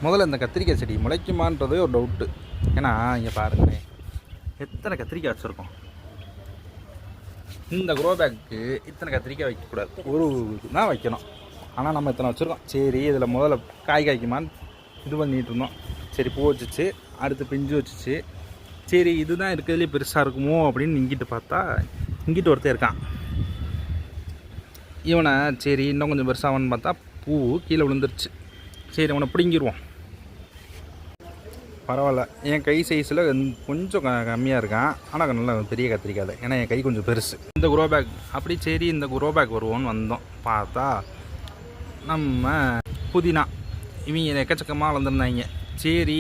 முதல்ல இந்த கத்திரிக்காய் செடி முளைக்குமான்றதே ஒரு டவுட்டு. ஏன்னா இங்கே பாருங்களேன், எத்தனை கத்திரிக்காய் வச்சுருக்கோம். இந்த க்ரோ பேக்கு இத்தனை கத்திரிக்காய் வைக்கக்கூடாது, ஒரு தான் வைக்கணும். ஆனால் நம்ம இத்தனை வச்சுருக்கோம். சரி, இதில் முதல்ல காய் காய்க்குமான்னு இது பண்ணிகிட்டு இருந்தோம். சரி, பூ வச்சிச்சு, அடுத்து பிஞ்சு வச்சிச்சு. சரி, இதுதான் இருக்கிறதுலே பெருசாக இருக்குமோ அப்படின்னு இங்கிட்டு பார்த்தா இங்கிட்டு ஒருத்தர் இருக்கான். இவனை சரி இன்னும் கொஞ்சம் பெருசாகனு பார்த்தா பூ கீழே விழுந்துருச்சு. சரி, அவனை பிடிங்கிடுவோம். பரவாயில்ல, என் கை சைஸில் கொஞ்சம் கம்மியாக இருக்கான். ஆனால் நல்லா பெரிய கத்திரிக்காய் தான், ஏன்னா என் கை கொஞ்சம் பெருசு. இந்த க்ரோ பேக் அப்படி சரி இந்த க்ரோ பேக் வருவோன்னு வந்தோம். பார்த்தா நம்ம புதினா இவங்க எக்கச்சக்கமாக வளர்ந்துருந்தாங்க. சரி,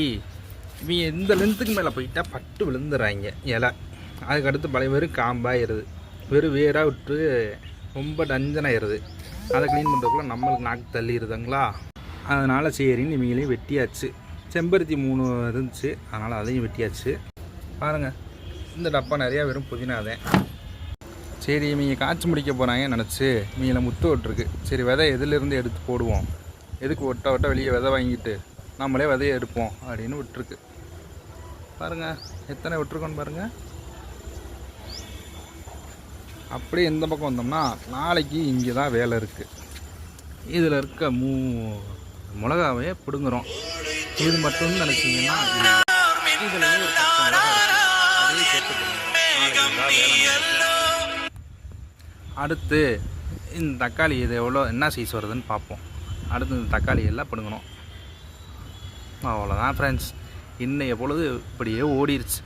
இவங்க இந்த லென்த்துக்கு மேலே போயிட்டால் பட்டு விழுந்துடுறாங்க இலை. அதுக்கடுத்து பழைய வெறும் காம்பாகிடுது, வெறும் வேராக விட்டு ரொம்ப டஞ்சனாகிடுது. அதை க்ளீன் பண்ணுறதுக்குள்ள நம்மளுக்கு நாக்கு தள்ளிடுதுங்களா. அதனால் சரின்னு இவங்களையும் வெட்டியாச்சு. செம்பருத்தி 3 இருந்துச்சு, அதனால் அதையும் வெட்டியாச்சு. பாருங்கள், இந்த டப்பா நிறையா வெறும் புதினா தான். சரி, இவங்க காய்ச்சி முடிக்க போகிறாங்கன்னு நினச்சி இவங்கள முத்து விட்டுருக்கு. சரி, விதை எதுலேருந்து எடுத்து போடுவோம், எதுக்கு ஒட்ட வெளியே விதை வாங்கிட்டு நம்மளே விதையை எடுப்போம் அப்படின்னு விட்டுருக்கு. பாருங்கள் எத்தனை விட்டுருக்கோன்னு பாருங்கள். அப்படியே இந்த பக்கம் வந்தோம்னா நாளைக்கு இங்கே தான் வேலை இருக்குது. இதில் இருக்க மிளகாவே பிடுங்குறோம். இது மட்டும்னு நினச்சிங்கன்னா இதில் ஒரு 10 மிளகா அதையே சேர்த்துக்கணும். அடுத்து இந்த தக்காளி இது எவ்வளோ என்ன சைஸ் வருதுன்னு பார்ப்போம். அடுத்து இந்த தக்காளி எல்லாம் பிடுங்கணும். அவ்வளோதான் ஃப்ரெண்ட்ஸ், இன்றைய பொழுது இப்படியே ஓடிடுச்சு.